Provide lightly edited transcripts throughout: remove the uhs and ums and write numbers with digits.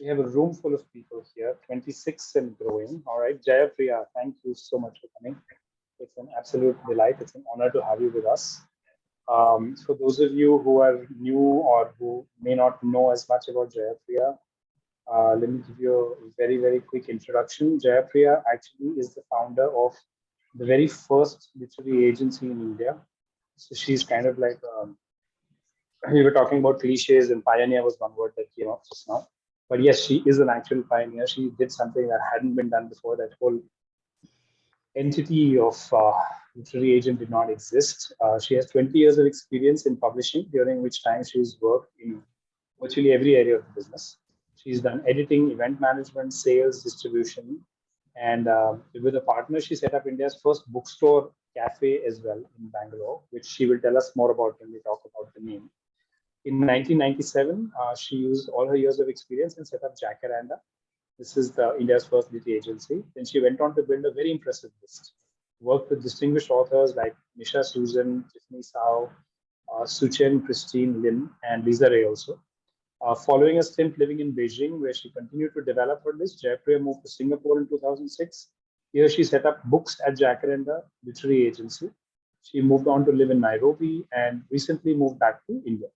We have a room full of people here, 26 and growing. All right, Jayapriya, thank you so much for coming. It's an absolute delight. It's an honor to have you with us. For those of you who are new or who may not know as much about Jayapriya, let me give you a very, very quick introduction. Jayapriya actually is the founder of the very first literary agency in India. So she's kind of like, we were talking about cliches, and pioneer was one word that came up just now. But yes, she is an actual pioneer. She did something that hadn't been done before. That whole entity of literary agent did not exist. She has 20 years of experience in publishing, during which time she's worked in virtually every area of the business. She's done editing, event management, sales, distribution, and with a partner, she set up India's first bookstore cafe as well in Bangalore, which she will tell us more about when we talk about the name. In 1997, she used all her years of experience and set up Jacaranda. This is India's first literary agency. Then she went on to build a very impressive list. Worked with distinguished authors like Nisha Susan, Tiffany Sao, Suchen Christine Lin, and Lisa Ray also. Following a stint living in Beijing, where she continued to develop her list, Jayapriya moved to Singapore in 2006. Here she set up Books at Jacaranda Literary Agency. She moved on to live in Nairobi and recently moved back to India.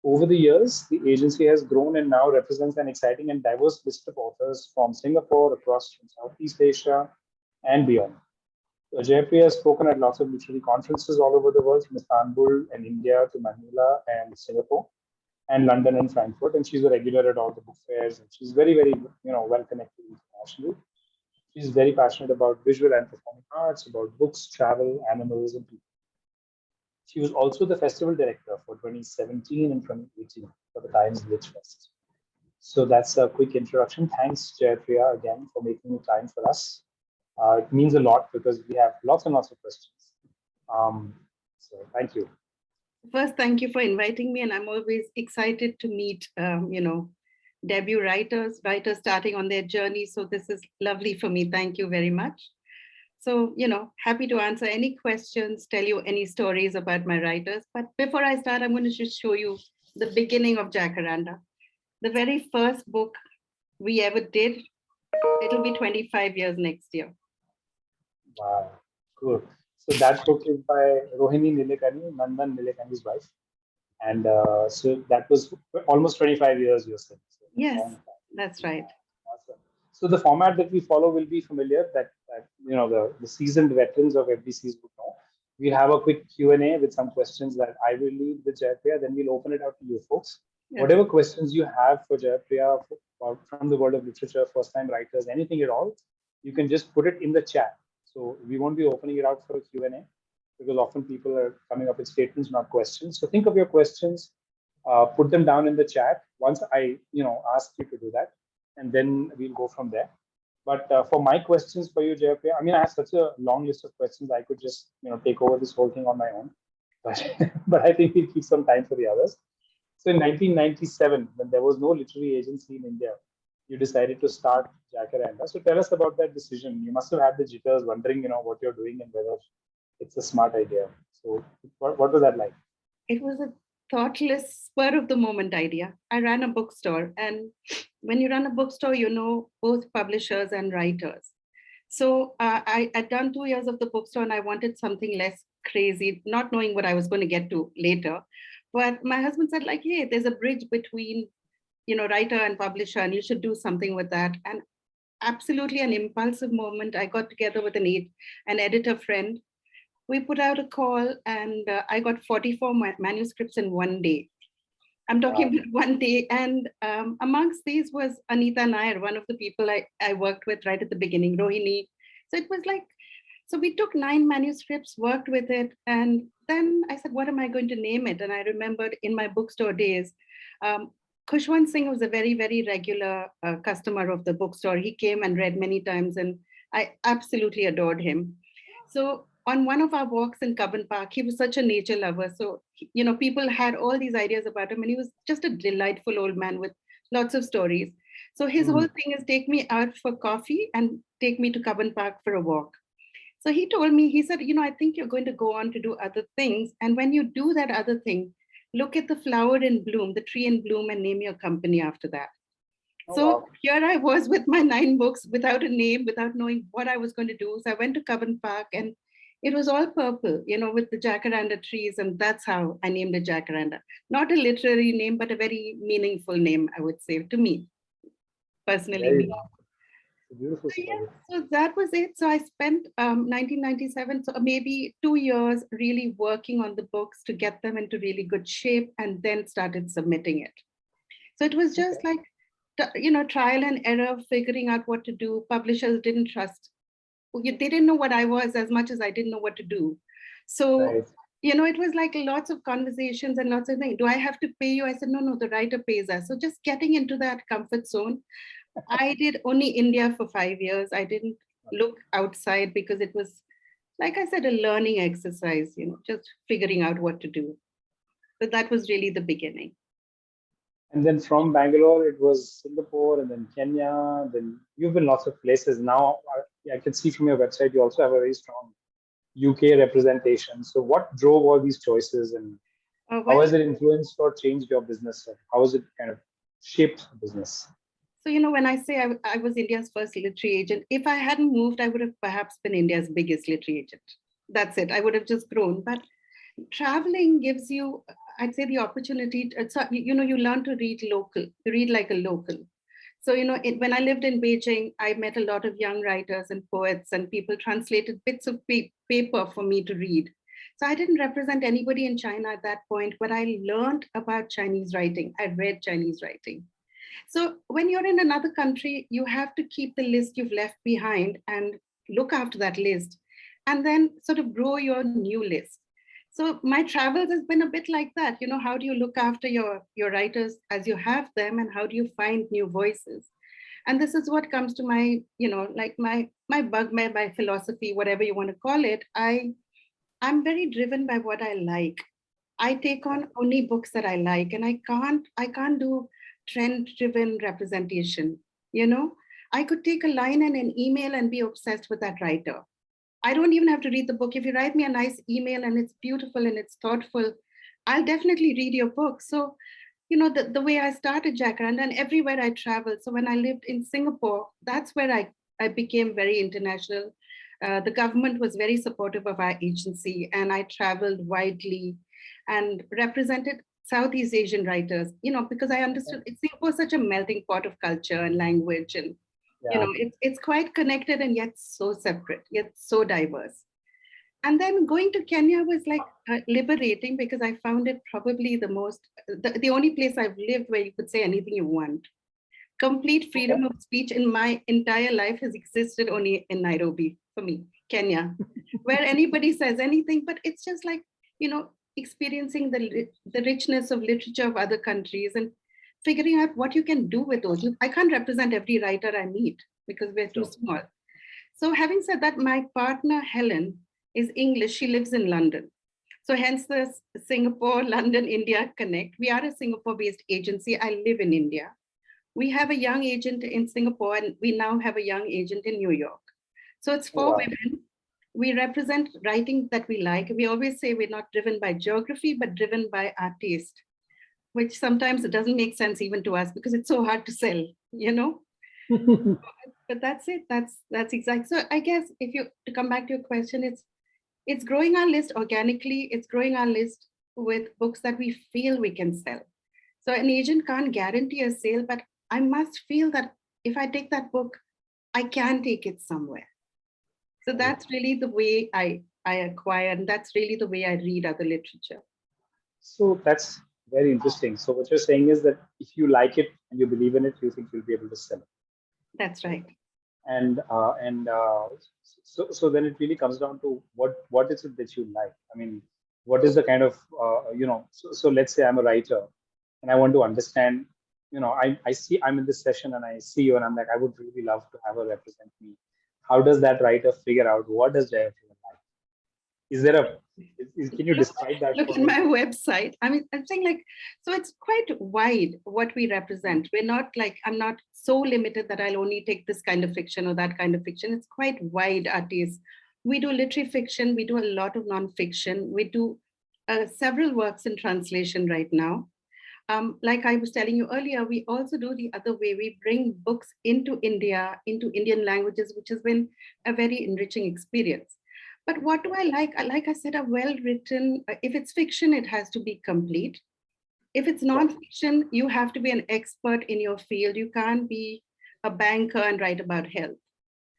Over the years, the agency has grown and now represents an exciting and diverse list of authors from Singapore, across from Southeast Asia, and beyond. So Jayapriya has spoken at lots of literary conferences all over the world, from Istanbul and India to Manila and Singapore, and London and Frankfurt. And she's a regular at all the book fairs. And she's very, very, well connected internationally. She's very passionate about visual and performing arts, about books, travel, animals, and people. She was also the festival director for 2017 and 2018 for the Times Lit Fest. So that's a quick introduction. Thanks, Jayapriya, again for making time for us. It means a lot because we have lots and lots of questions. So thank you. First, thank you for inviting me, and I'm always excited to meet, debut writers starting on their journey. So this is lovely for me. Thank you very much. So, happy to answer any questions, tell you any stories about my writers. But before I start, I'm going to just show you the beginning of Jacaranda. The very first book we ever did, it'll be 25 years next year. Wow, cool. So that book is by Rohini Nilekani, Nandan Nilekani's wife. And so that was almost 25 years, you're saying. So yes, that's right. Awesome. So the format that we follow will be familiar, that the seasoned veterans of FDCs would know. We'll have a quick Q&A with some questions that I will lead with Jayapriya, then we'll open it out to you folks. Yes. Whatever questions you have for Jayapriya from the world of literature, first-time writers, anything at all, you can just put it in the chat. So we won't be opening it out for a Q&A because often people are coming up with statements, not questions. So think of your questions, put them down in the chat once I ask you to do that, and then we'll go from there. But for my questions for you, Jayapriya, I have such a long list of questions. I could just take over this whole thing on my own, but I think we'll keep some time for the others. So in 1997, when there was no literary agency in India, you decided to start Jacaranda. So tell us about that decision. You must have had the jitters, wondering what you're doing and whether it's a smart idea. So what was that like? It was a thoughtless, spur of the moment idea. I ran a bookstore, and when you run a bookstore, both publishers and writers. So I had done 2 years of the bookstore, and I wanted something less crazy, not knowing what I was going to get to later. But my husband said, hey, there's a bridge between, writer and publisher, and you should do something with that. And absolutely an impulsive moment, I got together with an editor friend. We put out a call, and I got 44 manuscripts in one day. I'm talking about one day. And amongst these was Anita Nair, one of the people I worked with right at the beginning, Rohini. So it was so we took 9 manuscripts, worked with it. And then I said, what am I going to name it? And I remembered in my bookstore days, Khushwant Singh was a very, very regular customer of the bookstore. He came and read many times, and I absolutely adored him. So on one of our walks in Cubbon Park, he was such a nature lover. So, people had all these ideas about him, and he was just a delightful old man with lots of stories. So his whole thing is take me out for coffee and take me to Cubbon Park for a walk. So he told me, he said, I think you're going to go on to do other things. And when you do that other thing, look at the flower in bloom, the tree in bloom, and name your company after that. Oh, So wow. here I was with my 9 books without a name, without knowing what I was going to do. So I went to Coven Park and it was all purple, with the jacaranda trees. And that's how I named it Jacaranda. Not a literary name, but a very meaningful name, I would say, to me, personally. Very Me. nice. It's a beautiful So yeah, story. so that was it. So I spent 1997, so maybe 2 years really working on the books to get them into really good shape and then started submitting it. So it was Okay. just like, trial and error, figuring out what to do. Publishers didn't trust. They didn't know what I was as much as I didn't know what to do. So, Right. it was like lots of conversations and lots of things. Do I have to pay you? I said, no, the writer pays us. So just getting into that comfort zone. I did only India for 5 years. I didn't look outside because it was, like I said, a learning exercise, just figuring out what to do. But that was really the beginning. And then from Bangalore, it was Singapore and then Kenya. Then you've been lots of places. Now, I can see from your website, you also have a very strong UK representation. So, what drove all these choices and how Well, has it influenced or changed your business? How has it kind of shaped the business? so, when I say I was India's first literary agent, if I hadn't moved, I would have perhaps been India's biggest literary agent. That's it. I would have just grown. But traveling gives you, I'd say, the opportunity. So, you learn to read local. You read like a local. So, when I lived in Beijing, I met a lot of young writers and poets, and people translated bits of paper for me to read. So I didn't represent anybody in China at that point, but I learned about Chinese writing. I read Chinese writing. So when you're in another country, you have to keep the list you've left behind and look after that list and then sort of grow your new list. So my travels has been a bit like that. How do you look after your writers as you have them and how do you find new voices? And this is what comes to my, like my bugbear, my philosophy, whatever you want to call it. I'm very driven by what I like. I take on only books that I like, and I can't do trend-driven representation. You know, I could take a line in an email and be obsessed with that writer. I don't even have to read the book. If you write me a nice email and it's beautiful and it's thoughtful, I'll definitely read your book. So, the way I started Jacaranda and everywhere I traveled. So when I lived in Singapore, that's where I became very international. The government was very supportive of our agency, and I traveled widely and represented Southeast Asian writers, because I understood Singapore is such a melting pot of culture and language. And, Yeah. it's quite connected and yet so separate, yet so diverse. And then going to Kenya was like liberating because I found it probably the only place I've lived where you could say anything you want. Complete Okay. freedom of speech in my entire life has existed only in Nairobi for me, Kenya, where anybody says anything, but it's just like, experiencing the richness of literature of other countries and figuring out what you can do with those. I can't represent every writer I meet because we're too Sure. small. So having said that, my partner, Helen, is English. She lives in London. So hence the Singapore, London, India connect. We are a Singapore-based agency. I live in India. We have a young agent in Singapore, and we now have a young agent in New York. So it's Oh, for wow. women. We represent writing that we like. We always say we're not driven by geography, but driven by our taste, which sometimes it doesn't make sense even to us because it's so hard to sell. But that's it. That's exact. So I guess if you to come back to your question, it's growing our list organically. It's growing our list with books that we feel we can sell. So an agent can't guarantee a sale, but I must feel that if I take that book, I can take it somewhere. So Right. that's really the way I acquire, and that's really the way I read other literature. So that's very interesting. So what you're saying is that if you like it and you believe in it, you think you'll be able to sell it. That's right. And so then it really comes down to what is it that you like. I mean, what is the kind of so let's say I'm a writer and I want to understand, I see I'm in this session and I see you and I'm like, I would really love to have her represent me. How does that writer figure out what does Jayapria like? Is there a can you look, describe that look for at me? my website. I mean, I'm saying like, so it's quite wide what we represent. We're not like, I'm not so limited that I'll only take this kind of fiction or that kind of fiction. It's quite wide, our taste. We do literary fiction. We do a lot of nonfiction. We do several works in translation right now. like I was telling you earlier, we also do the other way. We bring books into India, into Indian languages, which has been a very enriching experience. But what do I like? Like I said, a well-written, if it's fiction, it has to be complete. If it's non-fiction, you have to be an expert in your field. You can't be a banker and write about health.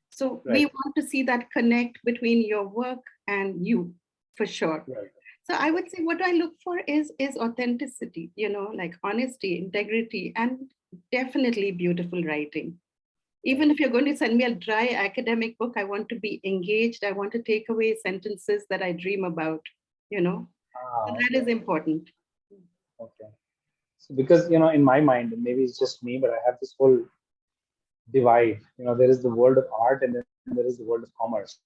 So we want to see that connect between your work and you, for sure. So I would say what I look for is authenticity, like honesty, integrity, and definitely beautiful writing. Even if you're going to send me a dry academic book, I want to be engaged. I want to take away sentences that I dream about, So that is important. Okay. So because, in my mind, and maybe it's just me, but I have this whole divide. There is the world of art and then there is the world of commerce.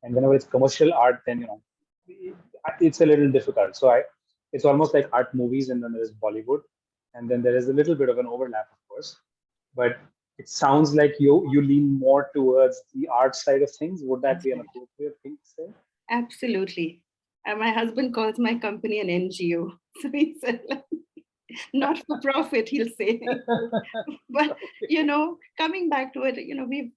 And whenever it's commercial art, then, it's a little difficult. So it's almost like art movies and then there is Bollywood. And then there is a little bit of an overlap, of course. But it sounds like you lean more towards the art side of things. Would that be an appropriate thing to say? Absolutely. And my husband calls my company an NGO. So he said, not for profit, he'll say. But, coming back to it,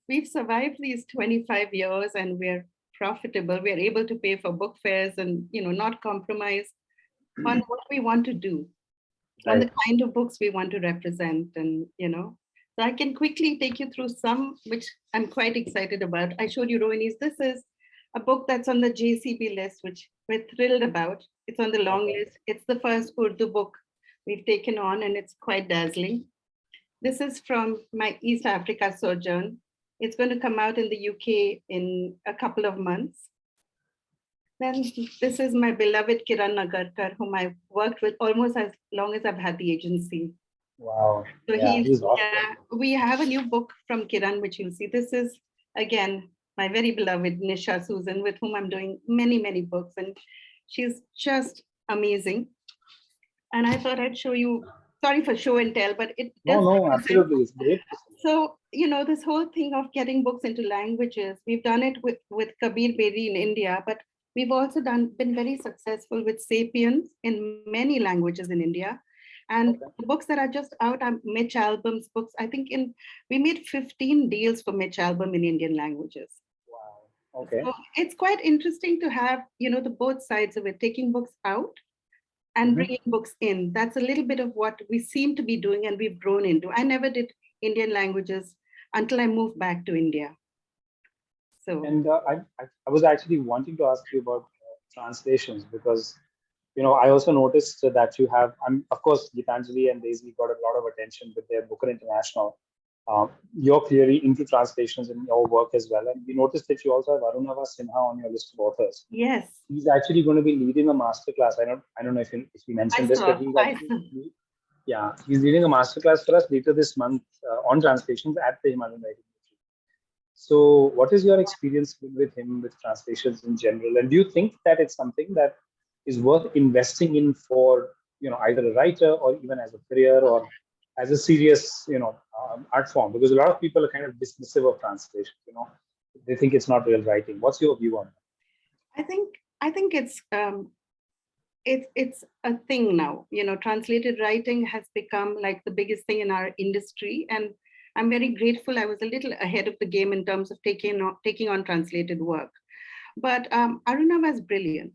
we've survived these 25 years and we're profitable. We're able to pay for book fairs and, not compromise on what we want to do, on the kind of books we want to represent. And, so I can quickly take you through some, which I'm quite excited about. I showed you, Rohini's. This is a book that's on the JCB list, which we're thrilled about. It's on the long list. It's the first Urdu book we've taken on, and it's quite dazzling. This is from my East Africa sojourn. It's going to come out in the UK in a couple of months. Then this is my beloved Kiran Nagarkar, whom I've worked with almost as long as I've had the agency. Wow. So he's awesome. We have a new book from Kiran, which you'll see. This is, again, my very beloved Nisha Susan, with whom I'm doing many, many books. And she's just amazing. And I thought I'd show you, sorry for show and tell, but it does. No, absolutely. It's great. So, this whole thing of getting books into languages, we've done it with Kabir Bedi in India, but we've also been very successful with Sapiens in many languages in India. And the books that are just out are Mitch Album's books. I think we made 15 deals for Mitch Album in Indian languages. Wow. Okay. So it's quite interesting to have, the both sides of it, taking books out and bringing books in. That's a little bit of what we seem to be doing and we've grown into. I never did Indian languages until I moved back to India. So. And I was actually wanting to ask you about translations because, I also noticed that you have, of course, Gitanjali and Daisy got a lot of attention with their Booker International. You're clearly into translations in your work as well. And we noticed that you also have Arunava Sinha on your list of authors. Yes. He's actually going to be leading a masterclass. I don't know if he mentioned this, but he's leading a masterclass for us later this month on translations at the Himalayan Writing Institute. So what is your experience with him, with translations in general? And do you think that it's something that is worth investing in for, either a writer or even as a career or as a serious, art form? Because a lot of people are kind of dismissive of translation, they think it's not real writing. What's your view on that? I think it's a thing now. Translated writing has become like the biggest thing in our industry, and I'm very grateful. I was a little ahead of the game in terms of taking on translated work. But Arunava is brilliant.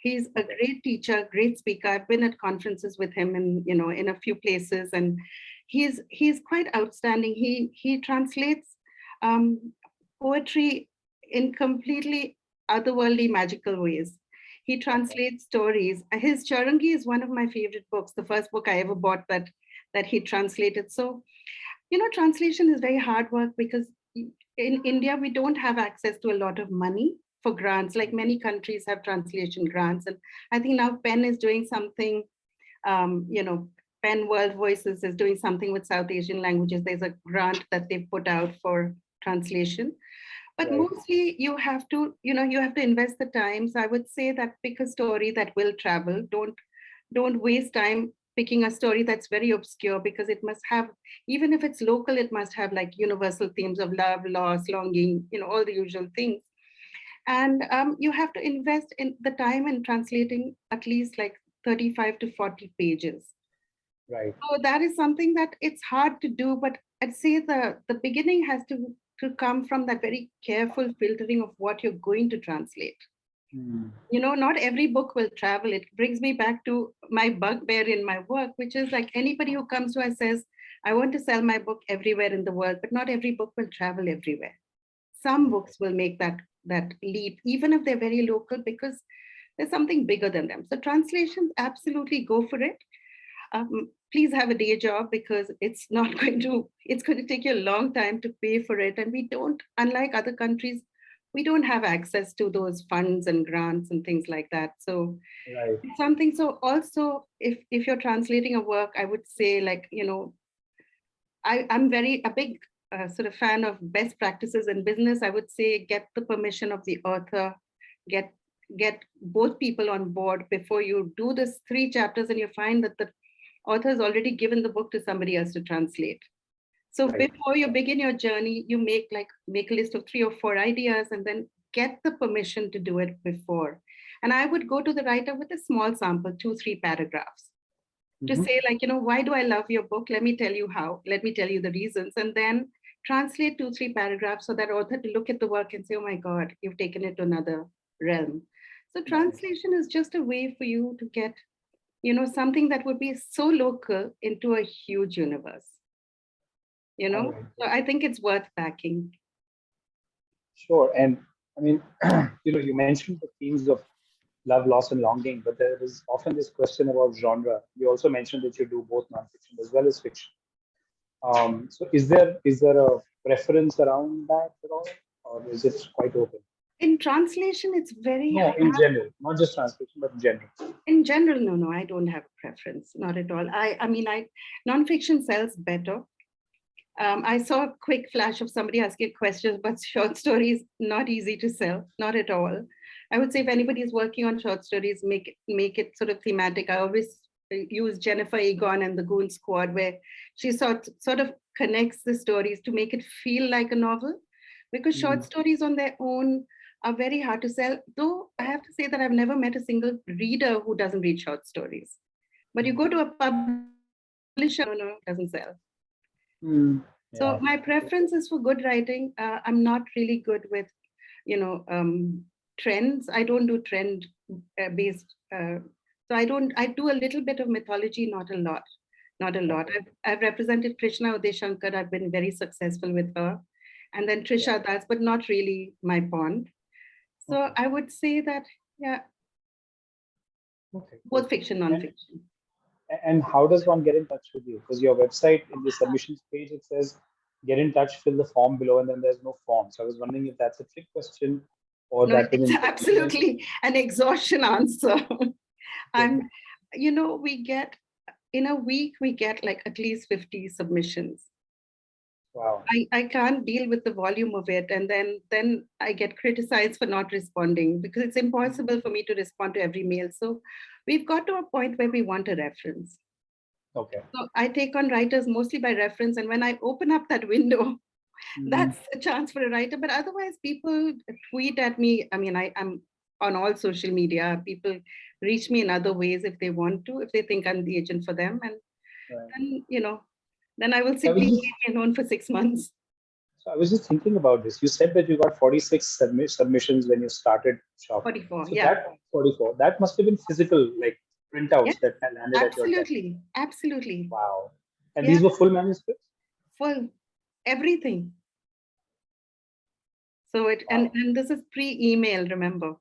He's a great teacher, great speaker. I've been at conferences with him in a few places, and he's quite outstanding. He translates poetry in completely otherworldly, magical ways. He translates stories. His Charangi is one of my favorite books, the first book I ever bought that he translated. So, translation is very hard work because in India, we don't have access to a lot of money for grants, like many countries have translation grants. And I think now PEN is doing something, PEN World Voices is doing something with South Asian languages. There's a grant that they put out for translation. But mostly you have to invest the time. So I would say that pick a story that will travel. Don't waste time picking a story that's very obscure, because it must have, even if it's local, it must have like universal themes of love, loss, longing, all the usual things. And you have to invest in the time in translating at least like 35 to 40 pages. Right. So that is something that it's hard to do, but I'd say the beginning has to come from that very careful filtering of what you're going to translate. Mm. Not every book will travel. It brings me back to my bugbear in my work, which is like anybody who comes to us says, I want to sell my book everywhere in the world, but not every book will travel everywhere. Some books will make that leap, even if they're very local, because there's something bigger than them. So translations, absolutely go for it. Please have a day job, because it's going to take you a long time to pay for it. And we don't, unlike other countries, we don't have access to those funds and grants and things like that. So Right. it's something. So also, if you're translating a work, I would say, like, I'm very a big sort of fan of best practices in business. I would say get the permission of the author, get get both people on board before you do this 3 chapters and you find that the author has already given the book to somebody else to translate. So Right. before you begin your journey, you make a list of 3 or 4 ideas and then get the permission to do it before. And I would go to the writer with a small sample, 2, 3 paragraphs, to Mhm. say, like, why do I love your book? Let me tell you how. Let me tell you the reasons. And then translate 2, 3 paragraphs so that author to look at the work and say, oh my God, you've taken it to another realm. So Nice. translation is just a way for you to get, something that would be so local into a huge universe. All right. So I think it's worth backing. Sure. And I mean, you mentioned the themes of love, loss, and longing, but there is often this question about genre. You also mentioned that you do both nonfiction as well as fiction. So is there a preference around that at all, or is it quite open? In translation, it's very No, in hard. general, not just translation, but in general. In general, no, I don't have a preference, not at all. I mean, nonfiction sells better. I saw a quick flash of somebody asking questions, but short stories not easy to sell, not at all. I would say if anybody is working on short stories, make it sort of thematic. I always use Jennifer Egon and the Goon Squad, where she sort of connects the stories to make it feel like a novel, because short Mm. stories on their own are very hard to sell. Though I have to say that I've never met a single reader who doesn't read short stories. But you go to a publisher, no, it doesn't sell. Mm. So Yeah. my preference is for good writing. I'm not really good with, trends. I don't do trend based. So I do a little bit of mythology, not a lot, not a lot. Okay. I've represented Krishna Uday Shankar. I've been very successful with her, and then Yeah. Trisha Das, but not really my pond. So Okay. I would say that, yeah, Okay. Cool. both fiction, And non-fiction. and how does one get in touch with you? Because your website in the submissions page it says get in touch, fill the form below, and then there's no form. So I was wondering if that's a trick question or No, that was it's intentional. absolutely an exhaustion answer. Okay. And we get in a week, we get like at least 50 submissions. Wow. I can't deal with the volume of it. And then I get criticized for not responding, because it's impossible for me to respond to every mail. So we've got to a point where we want a reference. Okay. So I take on writers mostly by reference. And when I open up that window, Mm. that's a chance for a writer. But otherwise, people tweet at me. I mean, I'm on all social media. People reach me in other ways if they want to, if they think I'm the agent for them. And Right. then, then I will So I was simply just leave me alone for 6 months. so I was just thinking about this. You said that you got 46 submissions when you started shop. 44. So Yeah. that 44, that must have been physical, like Yes, printouts that had landed at your desk. absolutely. Absolutely. Wow. And Yeah. these were full manuscripts? Full everything. So Wow. and this is pre-email, remember?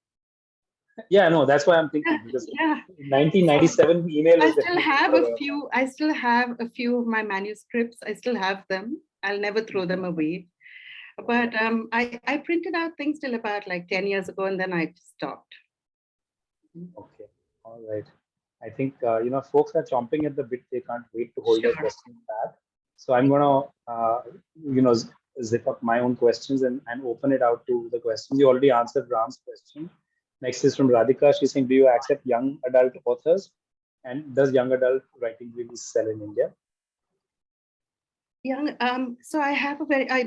Yeah, no, that's why I'm Yeah. thinking because Yeah. in So 1997, email I was still definitely have not a a way of few, I still have a few of my manuscripts. I still have them. I'll never throw them away. Okay. But I printed out things till about like 10 years ago, and then I stopped. Okay. All right. I think folks are chomping at the bit. They can't wait to hold their Sure. questions back. So I'm gonna zip up my own questions and open it out to the questions. You already answered Ram's question. Next is from Radhika. She's saying, do you accept young adult authors? And does young adult writing really sell in India? Young, so I have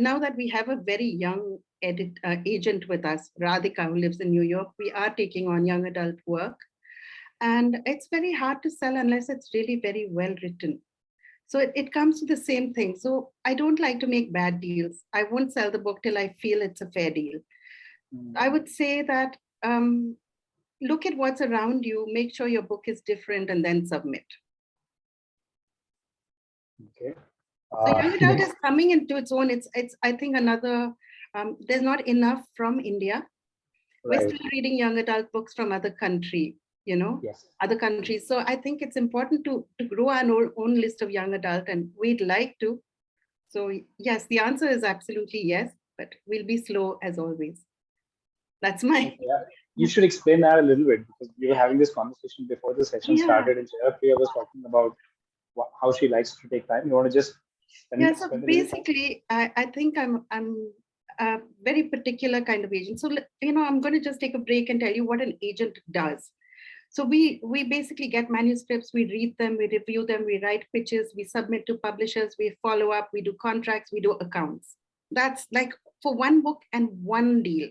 now that we have a very young agent with us, Radhika, who lives in New York, we are taking on young adult work. And it's very hard to sell unless it's really very well written. So it comes to the same thing. So I don't like to make bad deals. I won't sell the book till I feel it's a fair deal. I would say that look at what's around you, make sure your book is different, and then submit. Okay. So young adult is coming into its own. It's I think another, there's not enough from India. We're Right. still reading young adult books from other country, Yes. other countries. So I think it's important to grow our own list of young adult, and we'd like to. So yes, the answer is absolutely yes, but we'll be slow as always. That's my. Okay, yeah. You should explain that a little bit, because we were having this conversation before the session Yeah. started, and Jayapriya was talking about how she likes to take time. You want to just Yeah, so spend a little time? basically, I think I'm a very particular kind of agent. So I'm going to just take a break and tell you what an agent does. So we basically get manuscripts, we read them, we review them, we write pitches, we submit to publishers, we follow up, we do contracts, we do accounts. That's like for one book and one deal.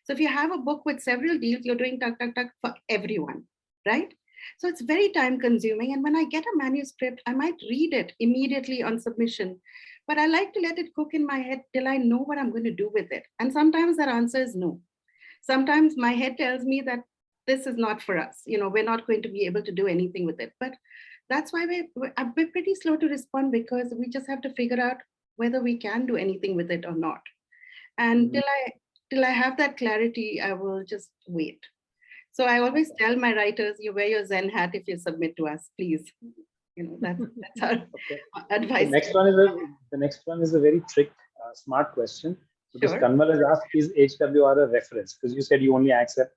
So if you have a book with several deals, you're doing tuck, tuck, tuck for everyone, right? So it's very time consuming. And when I get a manuscript, I might read it immediately on submission, but I like to let it cook in my head till I know what I'm going to do with it. And sometimes that answer is no. Sometimes my head tells me that this is not for us. We're not going to be able to do anything with it. But that's why we're pretty slow to respond, because we just have to figure out whether we can do anything with it or not. And till I have that clarity, I will just wait. So I always tell my writers, you wear your Zen hat if you submit to us, please. That's our advice. The next one is a very smart question, because Sure. Kanwal has asked, is HWR a reference? Because you said you only accept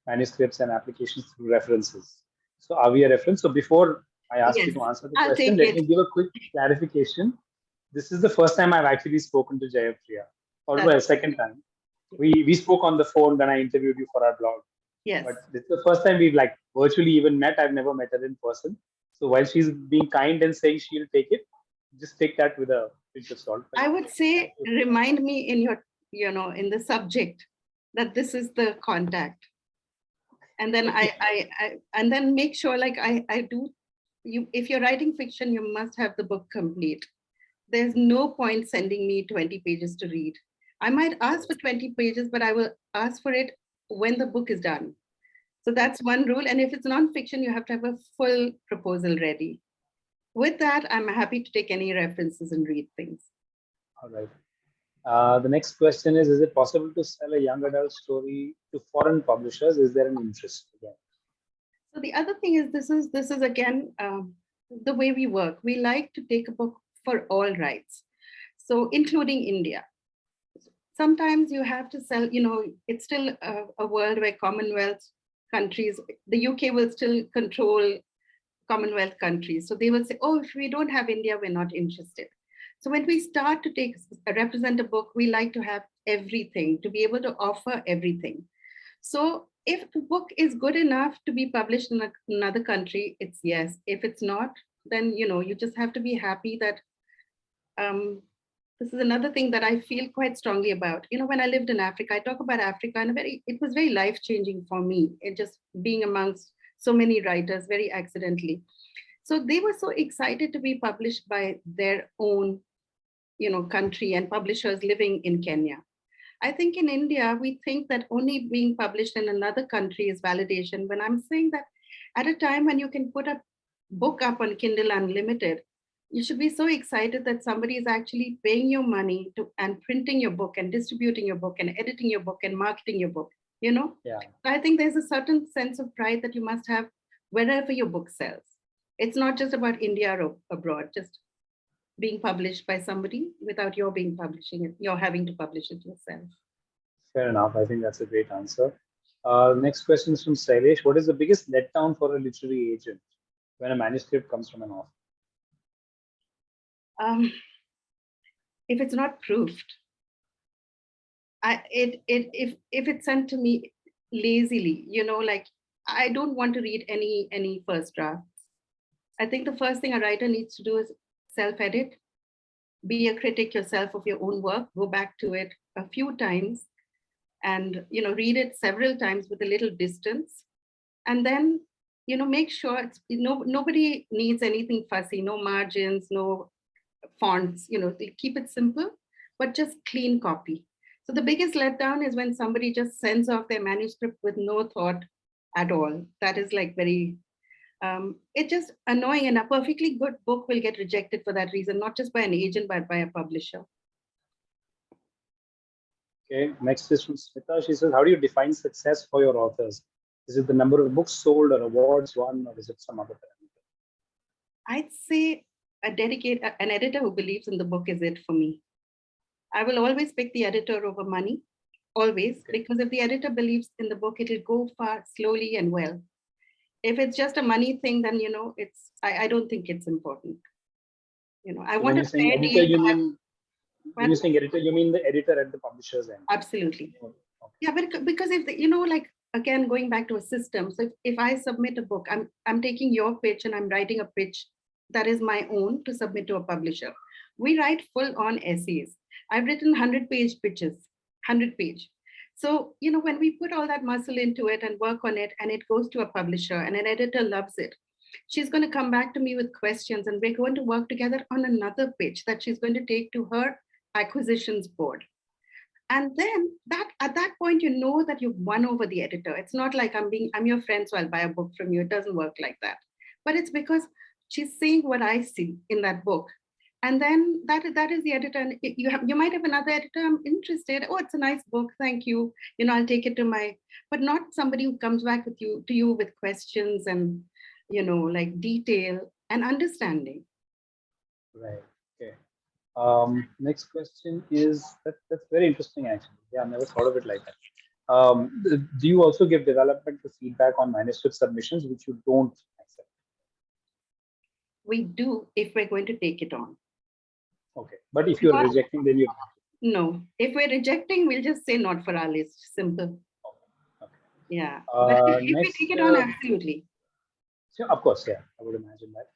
manuscripts and applications through references. So are we a reference? So before I ask you to answer the question, let me give a quick clarification. This is the first time I've actually spoken to Jayapriya, or well, second time. We spoke on the phone when I interviewed you for our blog. Yes. But this is the first time we've virtually even met. I've never met her in person. So while she's being kind and saying she'll take it, just take that with a pinch of salt. I would say, remind me in your, in the subject that this is the contact. And then and then make sure I do, if you're writing fiction, you must have the book complete. There's no point sending me 20 pages to read. I might ask for 20 pages, but I will ask for it when the book is done. So that's one rule. And if it's nonfiction, you have to have a full proposal ready. With that, I'm happy to take any references and read things. All right. The next question is it possible to sell a young adult story to foreign publishers? Is there an interest again? So the other thing is, this is again, the way we work. We like to take a book for all rights. So including India. Sometimes you have to sell, it's still a world where Commonwealth countries, the UK will still control Commonwealth countries. So they will say, oh, if we don't have India, we're not interested. So when we start to represent a book, we like to have everything, to be able to offer everything. So if the book is good enough to be published in another country, it's yes. If it's not, then, you just have to be happy that this is another thing that I feel quite strongly about. When I lived in Africa, I talk about Africa, and it was very life-changing for me. It just being amongst so many writers very accidentally. So they were so excited to be published by their own, country and publishers living in Kenya. I think in India, we think that only being published in another country is validation. When I'm saying that at a time when you can put a book up on Kindle Unlimited, you should be so excited that somebody is actually paying you money and printing your book and distributing your book and editing your book and marketing your book, Yeah. I think there's a certain sense of pride that you must have wherever your book sells. It's not just about India or abroad, just being published by somebody without your publishing it, you're having to publish it yourself. Fair enough. I think that's a great answer. Next question is from Sailesh. What is the biggest letdown for a literary agent when a manuscript comes from an author? If it's not proofed, if it's sent to me lazily, I don't want to read any first drafts. I think the first thing a writer needs to do is self-edit, be a critic yourself of your own work, go back to it a few times, and read it several times with a little distance, and then make sure nobody needs anything fussy, no margins, no fonts, they keep it simple, but just clean copy. So the biggest letdown is when somebody just sends off their manuscript with no thought at all. That is like very, it's just annoying, and a perfectly good book will get rejected for that reason, not just by an agent, but by a publisher. Okay, next is from Smita. She says, how do you define success for your authors? Is it the number of books sold or awards won, or is it some other parameter? I'd say an editor who believes in the book is it for me. I will always pick the editor over money, always, because if the editor believes in the book, it'll go far slowly and well. If it's just a money thing, then I don't think it's important. I want a fair deal. When you're saying editor, you mean the editor at the publisher's end? Absolutely. Okay. Yeah, but because if again, going back to a system. So if I submit a book, I'm taking your pitch and I'm writing a pitch that is my own to submit to a publisher. We write full-on essays. I've written 100-page pitches, 100-page. So, when we put all that muscle into it and work on it, and it goes to a publisher and an editor loves it, she's going to come back to me with questions, and we're going to work together on another pitch that she's going to take to her acquisitions board. And then at that point, that you've won over the editor. It's not like I'm your friend, so I'll buy a book from you. It doesn't work like that. But it's because she's saying what I see in that book. And then that is the editor. And you might have another editor, I'm interested. Oh, it's a nice book. Thank you. I'll take it but not somebody who comes back to you with questions and, like detail and understanding. Right. Okay. Next question is that's very interesting actually. Yeah, I've never thought of it like that. Do you also give developmental feedback on manuscript submissions which you don't accept? We do if we're going to take it on. Okay, but if you're rejecting, then you no. If we're rejecting, we'll just say not for our list. Simple. Okay. Yeah. But if we take it on, absolutely. So of course, yeah, I would imagine that.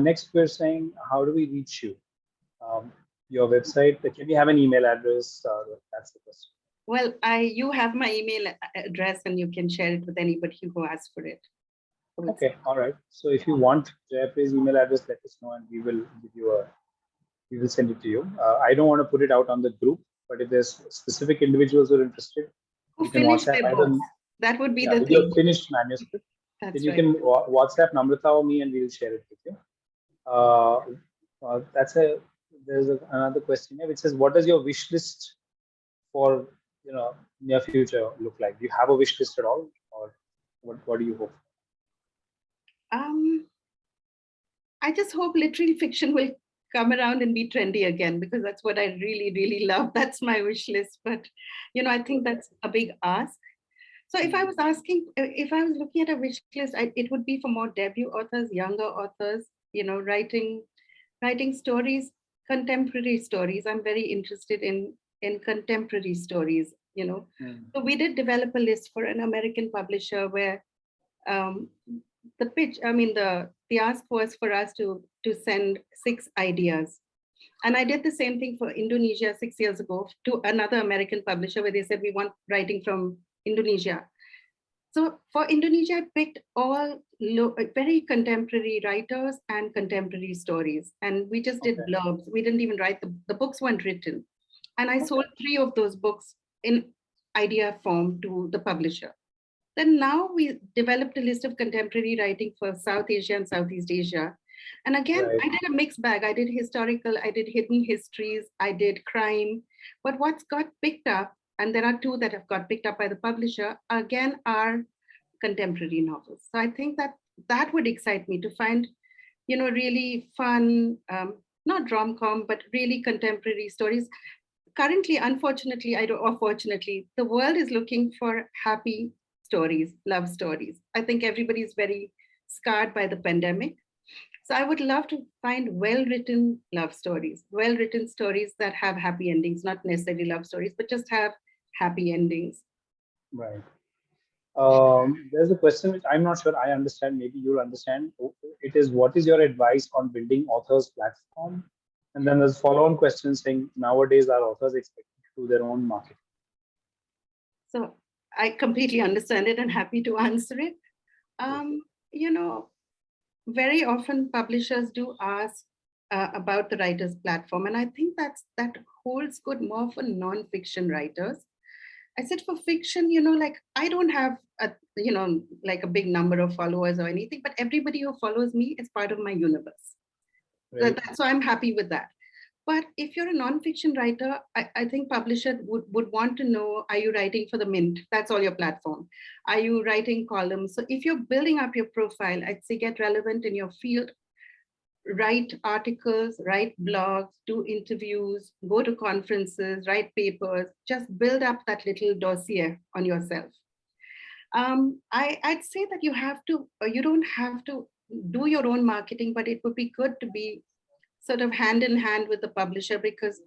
Next, we're saying, how do we reach you? Your website. Can we have an email address? That's the question. Well, you have my email address, and you can share it with anybody who asks for it. Okay, all right. So if you want Jayapriya's email address, let us know, and we will send it to you. I don't want to put it out on the group, but if there's specific individuals who are interested, who finish their books, that would be the thing. Your finished manuscript. Then you can WhatsApp Namrata or me, and we'll share it with you. There's another question here which says, what does your wish list for near future look like? Do you have a wish list at all, or what do you hope? I just hope literary fiction will come around and be trendy again, because that's what I really, really love. That's my wish list. But I think that's a big ask. So if I was looking at a wish list, it would be for more debut authors, younger authors, writing stories, contemporary stories. I'm very interested in contemporary stories, So we did develop a list for an American publisher where the ask was for us to send 6 ideas. And I did the same thing for Indonesia 6 years ago to another American publisher where they said, we want writing from Indonesia. So for Indonesia, I picked all very contemporary writers and contemporary stories. And we just did blurbs. We didn't even write the books weren't written. And I sold 3 of those books in idea form to the publisher. Then now we developed a list of contemporary writing for South Asia and Southeast Asia. And again, I did a mixed bag. I did historical, I did hidden histories, I did crime. But what's got picked up, and there are 2 that have got picked up by the publisher, again, are contemporary novels. So I think that would excite me to find, really fun, not rom-com, but really contemporary stories. Currently, unfortunately, or fortunately, the world is looking for happy stories, love stories. I think everybody is very scarred by the pandemic. So I would love to find well-written love stories, well-written stories that have happy endings, not necessarily love stories, but just have happy endings. Right. There's a question which I'm not sure I understand. Maybe you'll understand. It is, what is your advice on building authors' platform? And then there's follow-on question saying, nowadays are authors expected to do their own marketing? So I completely understand it and happy to answer it. you know, very often publishers do ask about the writers platform, and I think that holds good more for non-fiction writers. I said for fiction, like I don't have like a big number of followers or anything, but everybody who follows me is part of my universe. Right. So I'm happy with that. But if you're a non-fiction writer, I think publisher would want to know, are you writing for the Mint? That's all your platform. Are you writing columns? So if you're building up your profile, I'd say get relevant in your field, write articles, write blogs, do interviews, go to conferences, write papers, just build up that little dossier on yourself. I'd say that you don't have to do your own marketing, but it would be good to be sort of hand in hand with the publisher, because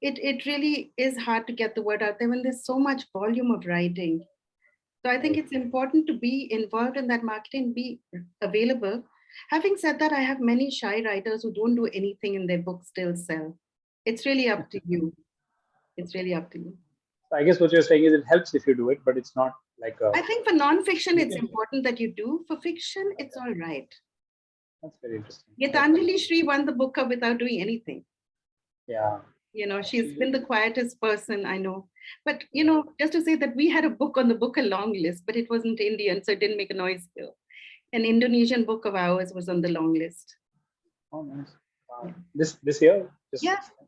it really is hard to get the word out there when there's so much volume of writing. So I think Right. it's important to be involved in that marketing, be available. Having said that, I have many shy writers who don't do anything and their books still sell. It's really up to you. It's really up to you. So I guess what you're saying is it helps if you do it, but it's not like a. I think for nonfiction, You it's can. important that you do. For fiction, it's Okay, all right. that's very interesting. Okay. Gitanjali Shri won the Booker without doing anything. Yeah. She's She been did. the quietest person I know. But, Right. just to say that we had a book on the Booker long list, but it wasn't Indian, so it didn't make a noise here. An Indonesian book of ours was on the long list. Oh, nice. Yeah. Wow. This year, just Yeah. this year.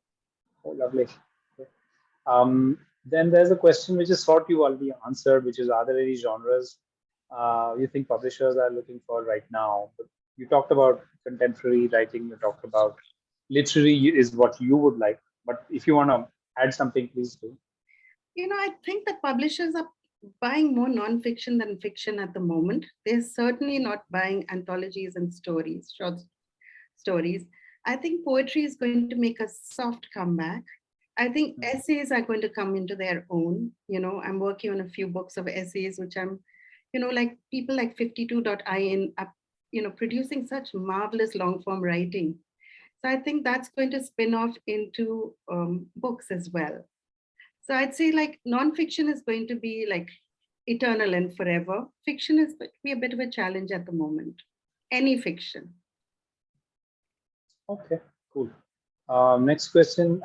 Oh, lovely. Okay. Then there's a question which is thought you already answered, which is, are there any genres you think publishers are looking for right now? But you talked about contemporary writing. You talked about literary is what you would like. But if you want to add something, please do. I think that publishers are buying more nonfiction than fiction at the moment. They're certainly not buying anthologies and stories, short stories. I think poetry is going to make a soft comeback. I think Mhm. essays are going to come into their own. I'm working on a few books of essays, which I'm, like people like 52.in are, producing such marvelous long form writing. So I think that's going to spin off into books as well. So I'd say like nonfiction is going to be like eternal and forever. Fiction is going to be a bit of a challenge at the moment. Any fiction. Okay, cool. Next question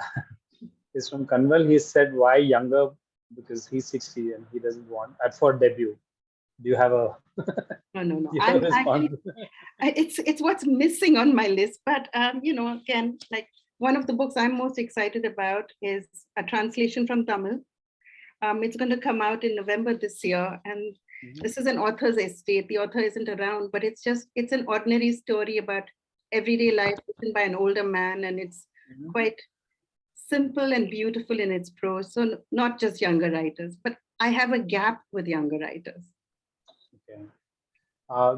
is from Kanwal. He said, why younger? Because he's 60 and he doesn't want for debut. Do you have a No, no, no. do you have a I'm actually, response? it's what's missing on my list. But again, like one of the books I'm most excited about is a translation from Tamil. It's going to come out in November this year, and Mhm. this is an author's estate. The author isn't around, but it's an ordinary story about everyday life written by an older man, and it's Mhm. quite simple and beautiful in its prose. So not just younger writers, but I have a gap with younger writers. Okay.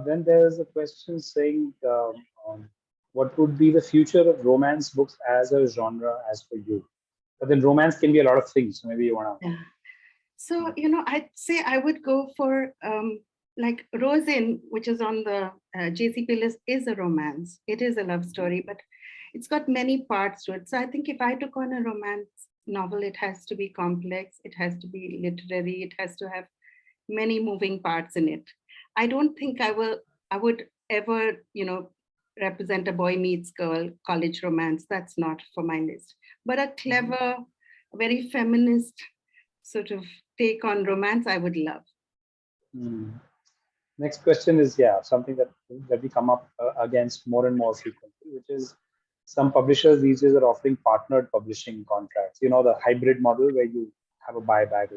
Then there's a question saying, what would be the future of romance books as a genre as for you? But then romance can be a lot of things. So maybe you want Yeah. So, to. I'd say I would go for like Rosin, which is on the JCP list, is a romance. It is a love story, but it's got many parts to it. So I think if I took on a romance novel, it has to be complex, it has to be literary, it has to have many moving parts in it. I don't think I would ever, represent a boy meets girl college romance. That's not for my list. But a Mhm. clever, very feminist sort of take on romance, I would love. Hmm. Next question is, yeah, something that we come up against more and more frequently, which is some publishers these days are offering partnered publishing contracts. You know, the hybrid model where you have a buyback.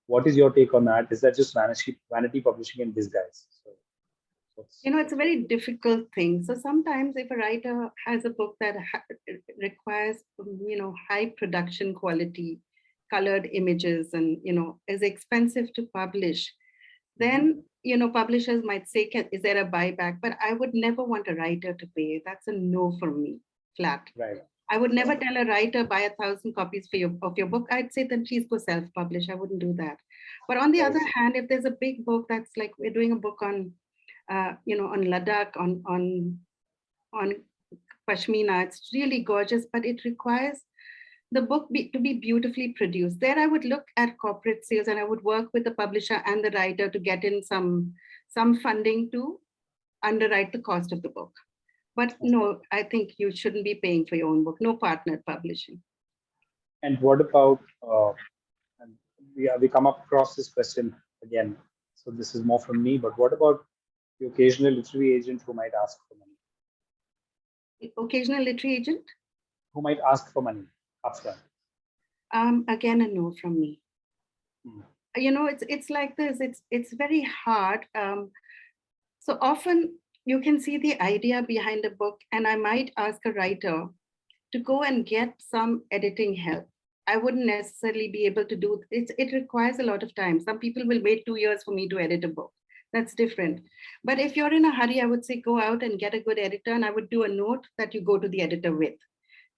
What is your take on that? Is that just vanity publishing in disguise? So It's a what's your very take? difficult thing. So sometimes if a writer has a book that requires, high production quality, colored images, and, is expensive to publish, Mhm. then, publishers might say, is there a buyback? But I would never want a writer to pay. That's a no for me, flat. Right. I would Right. never tell a writer buy 1,000 copies of your book. I'd say then please go self-publish. I wouldn't do that. But on the Right. other hand, if there's a big book that's like we're doing a book on, on Ladakh, on Pashmina, it's really gorgeous, but it requires the book to be beautifully produced. There, I would look at corporate sales and I would work with the publisher and the writer to get in some funding to underwrite the cost of the book. But no, I think you shouldn't be paying for your own book. No partner publishing. And what about, and we come up across this question again. So this is more from me, but what about the occasional literary agent who might ask for money? Occasional literary agent? Who might ask for money upfront? Again, a no from me. It's like this. It's very hard. So often you can see the idea behind a book, and I might ask a writer to go and get some editing help. I wouldn't necessarily be able to do it. It requires a lot of time. Some people will wait 2 years for me to edit a book. That's different. But if you're in a hurry, I would say go out and get a good editor, and I would do a note that you go to the editor with.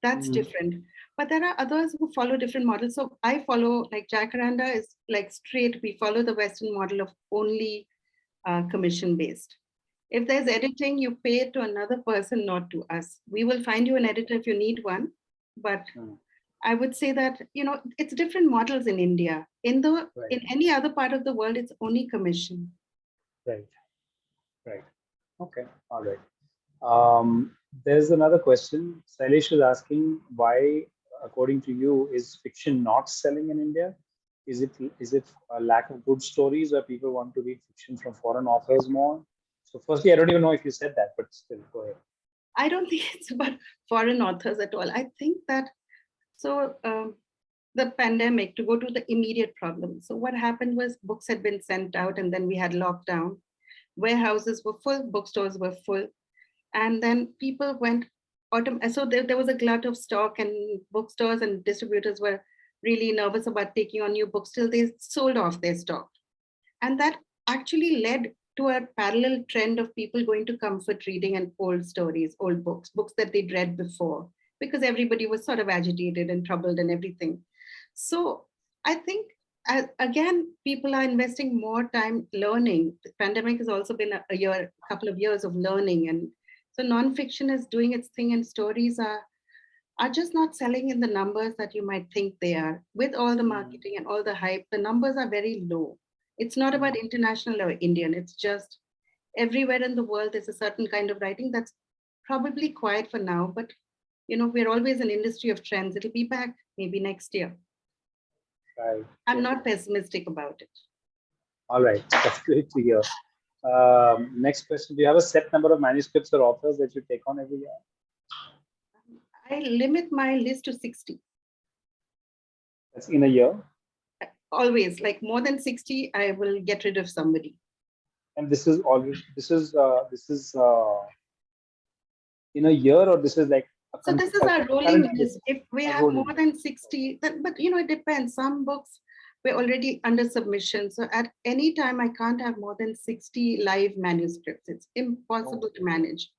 That's different. But there are others who follow different models. So I follow, like Jacaranda is like straight, we follow the Western model of only commission based. If there's editing, you pay it to another person, not to us. We will find you an editor if you need one. But I would say that, it's different models in India. In any other part of the world, it's only commission. Right. Okay. All right. There's another question. Sailesh is asking why, according to you, is fiction not selling in India? Is it a lack of good stories, or people want to read fiction from foreign authors more? So firstly, I don't even know if you said that, but still, go ahead. I don't think it's about foreign authors at all. I think that, the pandemic, to go to the immediate problem. So what happened was books had been sent out, and then we had lockdown. Warehouses were full, bookstores were full. And then people went, so there was a glut of stock, and bookstores and distributors were really nervous about taking on new books till they sold off their stock. And that actually led to a parallel trend of people going to comfort reading and old stories, old books that they'd read before, because everybody was sort of agitated and troubled and everything. So I think, again, people are investing more time learning. The pandemic has also been a couple of years of learning. And so nonfiction is doing its thing, and stories are just not selling in the numbers that you might think they are. With all the marketing and all the hype, the numbers are very low. It's not about international or Indian. It's just everywhere in the world, there's a certain kind of writing that's probably quiet for now, but we're always an industry of trends. It'll be back maybe next year. Right. I'm not pessimistic about it. All right, that's great to hear. Next question: do you have a set number of manuscripts or authors that you take on every year? I limit my list to 60. That's in a year? Always, like more than 60, I will get rid of somebody. And this is in a year, or this is like so this is our rolling list. If we have more than 60, then, but it depends. Some books we're already under submission. So at any time, I can't have more than 60 live manuscripts. It's impossible to manage.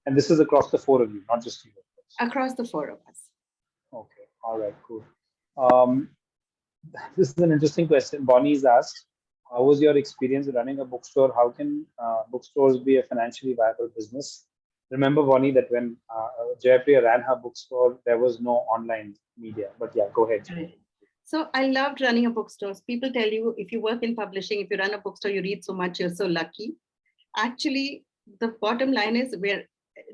And this is across the four of you, not just you? Across the four of us. Okay. All right, cool. This is an interesting question. Bonnie's asked, how was your experience running a bookstore? How can bookstores be a financially viable business? Remember, Bonnie, that when Jayapria ran her bookstore, there was no online media. But yeah, go ahead. Right. So I loved running a bookstore. People tell you, if you work in publishing, if you run a bookstore, you read so much, you're so lucky. Actually, the bottom line is we're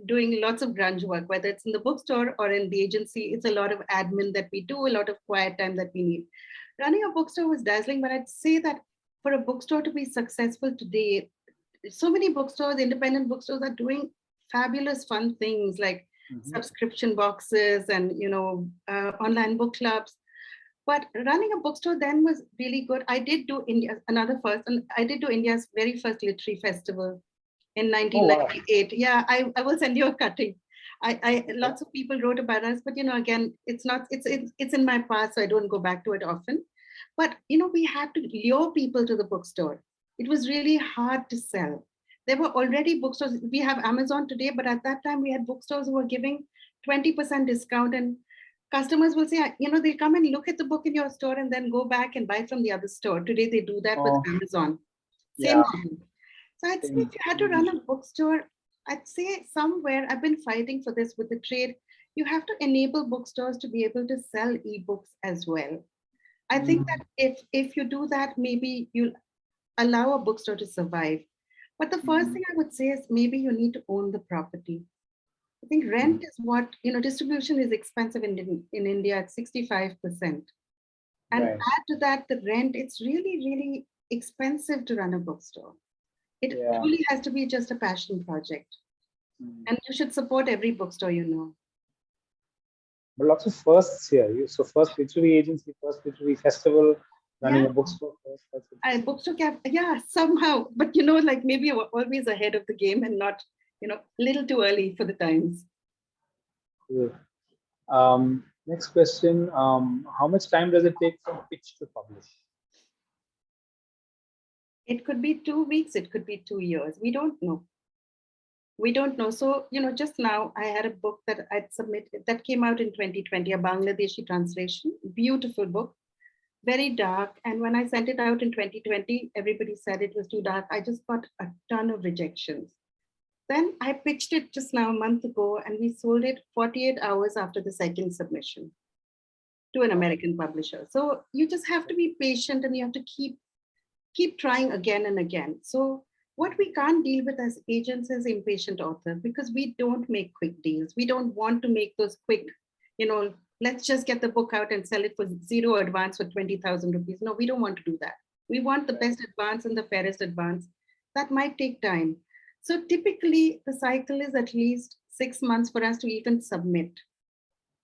doing lots of grunge work, whether it's in the bookstore or in the agency. It's a lot of admin that we do, a lot of quiet time that we need. Running a bookstore was dazzling, but I'd say that for a bookstore to be successful today, so many bookstores, independent bookstores, are doing fabulous fun things like subscription boxes and online book clubs. But running a bookstore then was really good. I did do India's very first literary festival in 1998. Oh, wow. Yeah, I will send you a cutting. Lots of people wrote about us, but again, it's in my past, so I don't go back to it often. But we had to lure people to the bookstore. It was really hard to sell. There were already bookstores. We have Amazon today, but at that time we had bookstores who were giving 20% discount, and customers will say, they come and look at the book in your store and then go back and buy from the other store. Today they do that with Amazon. Same thing. So I'd say if you had to run a bookstore, I'd say somewhere, I've been fighting for this with the trade, you have to enable bookstores to be able to sell ebooks as well. I think that if you do that, maybe you'll allow a bookstore to survive. But the first thing I would say is maybe you need to own the property. I think rent is what, distribution is expensive in India at 65%. And Right. add to that the rent, it's really, really expensive to run a bookstore. It Yeah. truly has to be just a passion project. And you should support every bookstore you know. But lots of firsts here. So first literary agency, first literary festival, running Yeah, a bookstore first. That's I interesting. bookstore cap, yeah, somehow. But like maybe you're always ahead of the game and not, a little too early for the times. Cool. Next question. How much time does it take from pitch to publish? It could be 2 weeks, it could be 2 years. We don't know. We don't know. So, just now I had a book that I'd submitted that came out in 2020, a Bangladeshi translation, beautiful book, very dark. And when I sent it out in 2020, everybody said it was too dark. I just got a ton of rejections. Then I pitched it just now a month ago and we sold it 48 hours after the second submission to an American publisher. So you just have to be patient and you have to keep trying again and again. So what we can't deal with as agents is impatient authors because we don't make quick deals. We don't want to make those quick, let's just get the book out and sell it for zero advance for 20,000 rupees. No, we don't want to do that. We want the best advance and the fairest advance. That might take time. So typically the cycle is at least 6 months for us to even submit.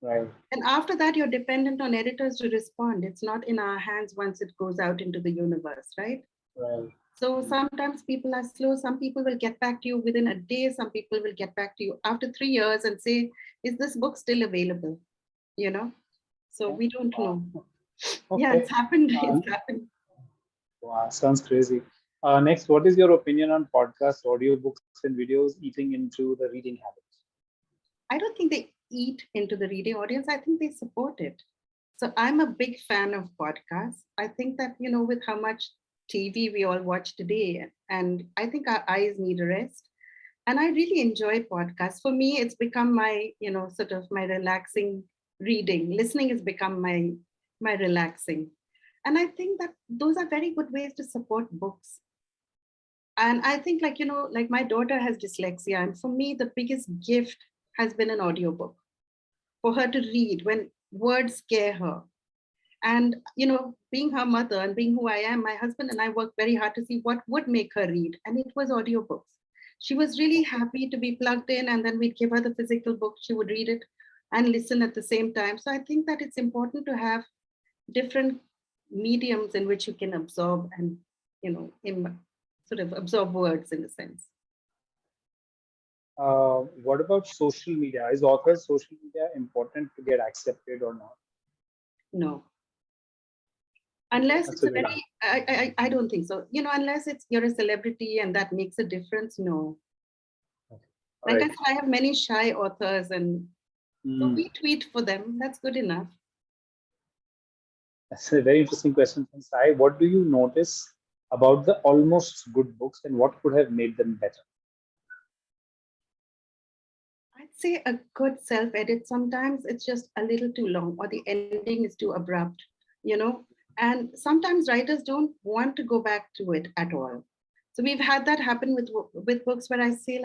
Right. And after that, you're dependent on editors to respond. It's not in our hands once it goes out into the universe, right? Right. So sometimes people are slow. Some people will get back to you within a day. Some people will get back to you after 3 years and say, is this book still available? So we don't know. Yeah, Okay. it's happened. It's happened. Wow, sounds crazy. Next, what is your opinion on podcasts, audiobooks, and videos eating into the reading habits? I don't think they eat into the reading audience. I think they support it. So I'm a big fan of podcasts. I think that, with how much TV we all watch today, and I think our eyes need a rest. And I really enjoy podcasts. For me, it's become my, sort of my relaxing reading. Listening has become my relaxing. And I think that those are very good ways to support books. And I think like my daughter has dyslexia. And for me, the biggest gift has been an audiobook for her to read when words scare her. And, being her mother and being who I am, my husband and I worked very hard to see what would make her read. And it was audiobooks. She was really happy to be plugged in, and then we'd give her the physical book. She would read it and listen at the same time. So I think that it's important to have different mediums in which you can absorb and, sort of absorb words in a sense. What about social media? Is authors' social media important to get accepted or not? No. Unless That's it's a a very, I don't think so. Unless you're a celebrity and that makes a difference, no. okay. Like Right. I said, I have many shy authors and so we tweet for them. That's good enough. That's a very interesting question from Sai. What do you notice about the almost good books and what could have made them better? I'd say a good self-edit. Sometimes it's just a little too long or the ending is too abrupt, you know. And sometimes writers don't want to go back to it at all. So we've had that happen with books where I say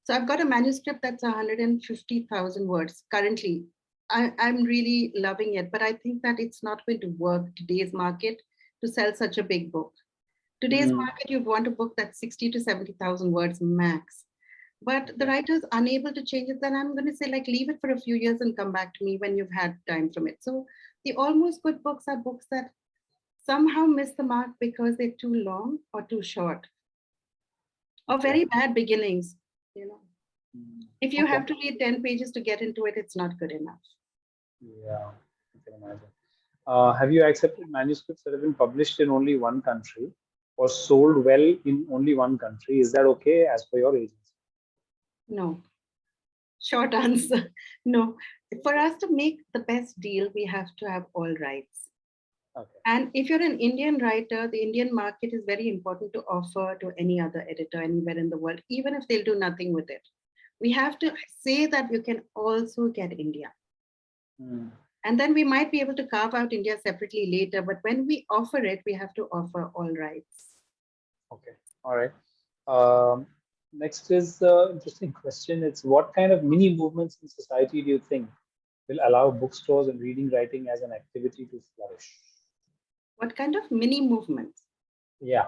so I've got a manuscript that's 150,000 words currently. I'm really loving it, but I think that it's not going to work today's market to sell such a big book. Today's market, you want a book that's 60 to 70,000 words max. But the writer's unable to change it, then I'm going to say, leave it for a few years and come back to me when you've had time from it. So the almost good books are books that somehow miss the mark because they're too long or too short or very bad beginnings, If you have to read 10 pages to get into it, it's not good enough. Yeah, I can imagine. Have you accepted manuscripts that have been published in only one country or sold well in only one country? Is that okay as per your agency? No. Short answer, no. For us to make the best deal, we have to have all rights. Okay. And if you're an Indian writer, the Indian market is very important to offer to any other editor anywhere in the world, even if they'll do nothing with it. We have to say that you can also get India. And then we might be able to carve out India separately later. But when we offer it, we have to offer all rights. Okay. All right. Um, Next is interesting question. It's what kind of mini movements in society do you think will allow bookstores and reading writing as an activity to flourish? What kind of mini movements? Yeah,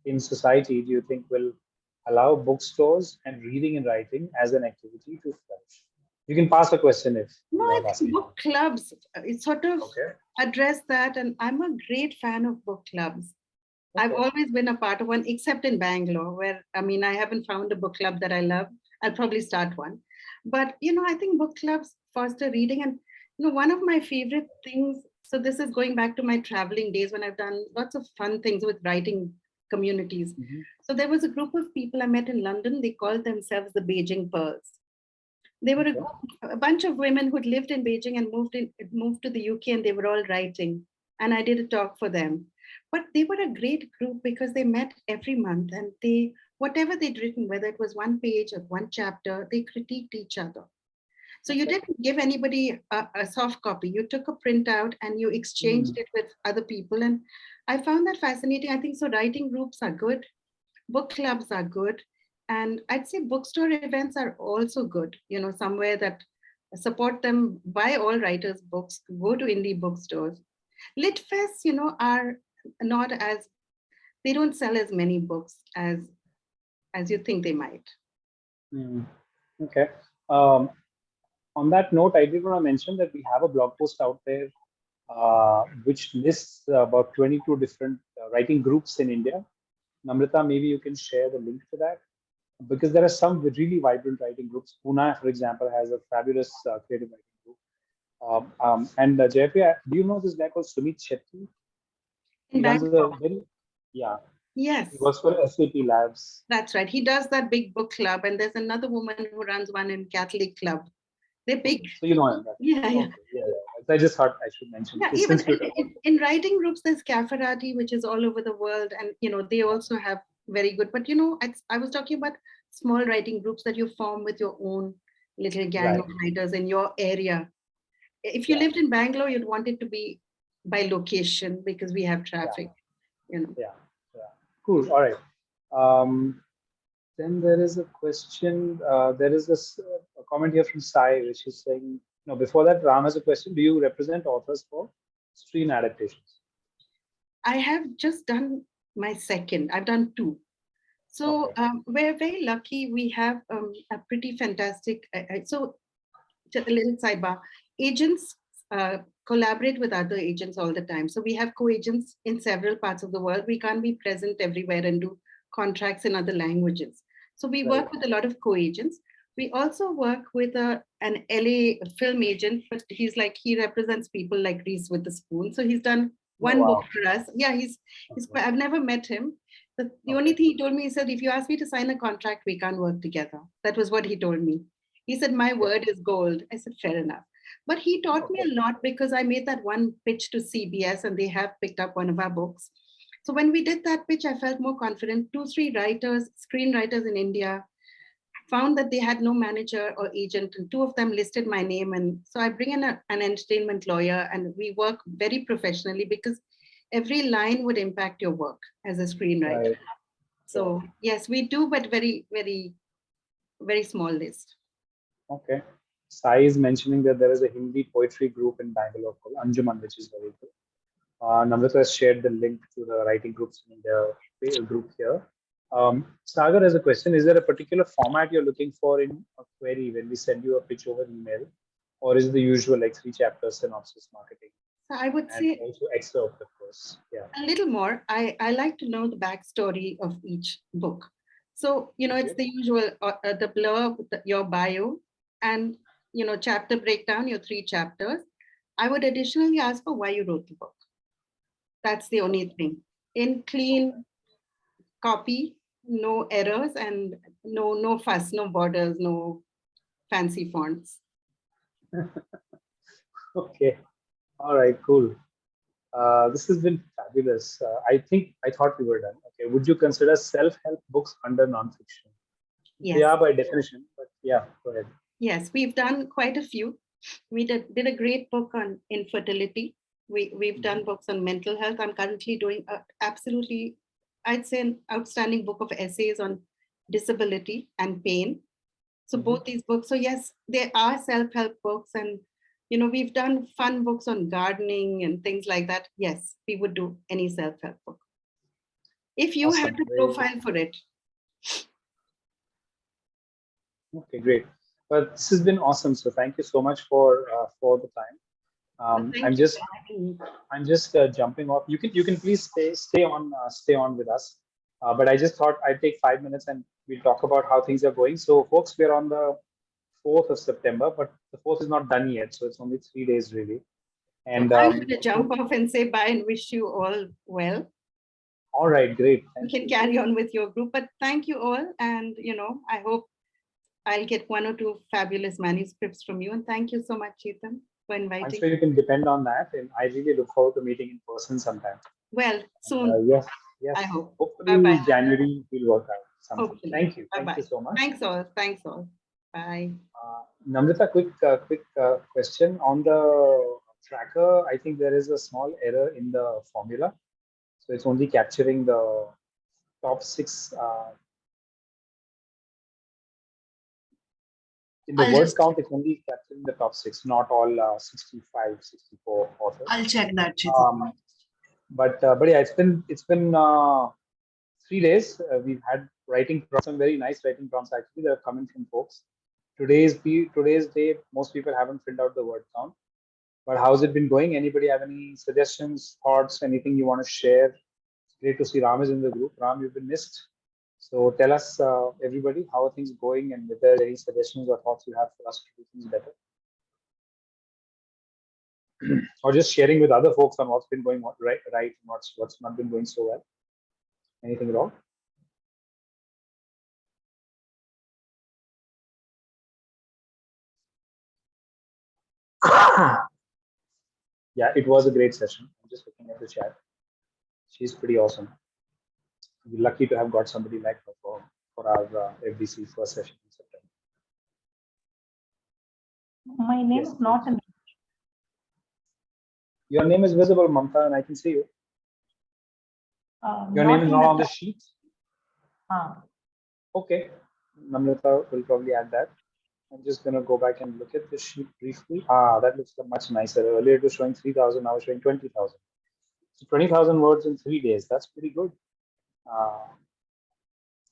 in society do you think will allow bookstores and reading and writing as an activity to flourish? You can pass the question if No, you I want to ask think it. book clubs, it sort of Okay. address that. And I'm a great fan of book clubs. I've Okay. always been a part of one, except in Bangalore, where I mean, I haven't found a book club that I love. I'll probably start one. But, I think book clubs foster reading. And, one of my favorite things, so this is going back to my traveling days when I've done lots of fun things with writing communities. Mhm. So there was a group of people I met in London. They called themselves the Beijing Pearls. They were Okay. a bunch of women who'd lived in Beijing and moved to the UK, and they were all writing. And I did a talk for them. But they were a great group because they met every month, and they whatever they'd written, whether it was one page or one chapter, they critiqued each other. So you Okay. didn't give anybody a soft copy. You took a printout and you exchanged Mm. it with other people. And I found that fascinating. I think so. Writing groups are good, book clubs are good, and I'd say bookstore events are also good. Somewhere that support them, buy all writers books, go to indie bookstores. Lit fests, are not as, they don't sell as many books as you think they might. Mm. Okay. Um, on that note, I did want to mention that we have a blog post out there which lists about 22 different writing groups in India. Namrata, maybe you can share the link to that because there are some really vibrant writing groups. Pune, for example, has a fabulous creative writing group. And Jayapria, do you know this guy called Sumit Shetty? In He runs a Bangalore, very, yeah, he yes, works for SAP Labs. that's right. He does that big book club, and there's another woman who runs one in Catholic club. They're big. Okay, so you know him. Yeah, yeah. Okay, yeah, yeah. So I just thought I should mention Yeah, this even since we're talking. in writing groups, there's Cafferati, which is all over the world, and they also have very good. But I was talking about small writing groups that you form with your own little gang Right. of writers in your area. If you Yeah. lived in Bangalore, you'd want it to be by location because we have Yeah. traffic. You know. Yeah. Yeah. Cool. All right. Um, then there is a question. There is this a comment here from Sai, which is saying, no, before that, Ram has a question. Do you represent authors for screen adaptations? I have just done my second. I've done two. So Okay. we're very lucky. We have a pretty fantastic. So just a little sidebar. Agents collaborate with other agents all the time. So we have co-agents in several parts of the world. We can't be present everywhere and do contracts in other languages. So we Right. work with a lot of co-agents. We also work with an LA film agent, but he represents people like Reese with the Spoon. So he's done Oh, one book wow. for us. Yeah, he's Okay. I've never met him. The only Okay. thing he told me, he said, if you ask me to sign a contract, we can't work together. That was what he told me. He said, my Okay. word is gold. I said, fair enough. But he taught me Okay. a lot because I made that one pitch to CBS and they have picked up one of our books. So when we did that pitch, I felt more confident. Two, three writers, screenwriters in India found that they had no manager or agent, and two of them listed my name. And so I bring in an entertainment lawyer, and we work very professionally because every line would impact your work as a screenwriter. Right. Sure. So yes, we do, but very, very, very small list. Okay. Sai is mentioning that there is a Hindi poetry group in Bangalore called Anjuman, which is very good. Namrata has shared the link to the writing groups in the group here. Sagar has a question. Is there a particular format you're looking for in a query when we send you a pitch over email? Or is it the usual like three chapters synopsis marketing So I would and say also excerpt, of course? Yeah. a little more. I like to know the backstory of each book. So, it's Okay. the usual, the blurb, your bio, and, chapter breakdown, your three chapters. I would additionally ask for why you wrote the book. That's the only thing. In clean copy, no errors, and no fuss, no borders, no fancy fonts. Okay. All right. Cool. This has been fabulous. I thought we were done. Okay. Would you consider self-help books under nonfiction? They Yes, are by definition, but yeah, go ahead. yes, we've done quite a few. We did a great book on infertility. We've Mhm. done books on mental health. I'm currently doing a absolutely I'd say, an outstanding book of essays on disability and pain. So both these books. So yes, there are self-help books, and we've done fun books on gardening and things like that. Yes, we would do any self-help book if you Awesome. had to profile for it. Okay, great. But this has been awesome. So thank you so much for the time. Thank you. I'm just jumping off. You can please stay on with us. But I just thought I'd take 5 minutes and we'll talk about how things are going. So folks, we're on the 4th of September, but the 4th is not done yet. So it's only 3 days really. So And I'm going to jump off and say bye and wish you all well. all right, great. You can carry on with your group, but thank you all. And, I hope I'll get 1 or 2 fabulous manuscripts from you. And thank you so much, Chetan, for inviting. I'm sure you can depend on that. And I really look forward to meeting in person sometime. Well, soon. Yes. I hope. Hopefully Bye-bye. January will work out. Something. Hopefully. Thank you. Bye-bye. Thank you so much. Thanks all. Bye. Namrata, quick question on the tracker. I think there is a small error in the formula, so it's only capturing the top 6. In the word count, it's only capturing the top 6, not all 65, 64 authors. I'll check that. But yeah, it's been 3 days. We've had some very nice writing prompts actually that have come in from folks. Today's day, most people haven't filled out the word count. But how's it been going? Anybody have any suggestions, thoughts, anything you want to share? It's great to see Ram is in the group. Ram, you've been missed. So tell us, everybody, how are things going, and if there are any suggestions or thoughts you have for us to do things better. Or just sharing with other folks on what's been going on right, and what's not been going so well. Anything at all? Yeah, it was a great session. I'm just looking at the chat. She's pretty awesome. We're lucky to have got somebody like her for our FDC first session in September. My name is not in. Your name is visible, Mamta, and I can see you. Your name is not on the sheet? Okay. Namrata will probably add that. I'm just going to go back and look at the sheet briefly. That looks much nicer. Earlier it was showing 3,000, now it's showing 20,000. So 20,000 words in 3 days. That's pretty good.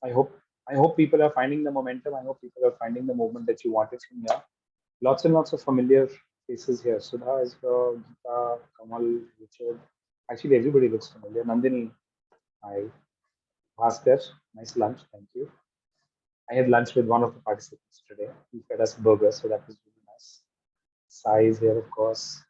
I hope people are finding the momentum. I hope people are finding the movement that you wanted from here. Lots and lots of familiar faces here. Sudha is here, Gita, Kamal, Richard. Actually, everybody looks familiar. Nandini, hi. Bhaskar, nice lunch. Thank you. I had lunch with one of the participants today. He fed us burgers, so that was really nice. Sai is here, of course.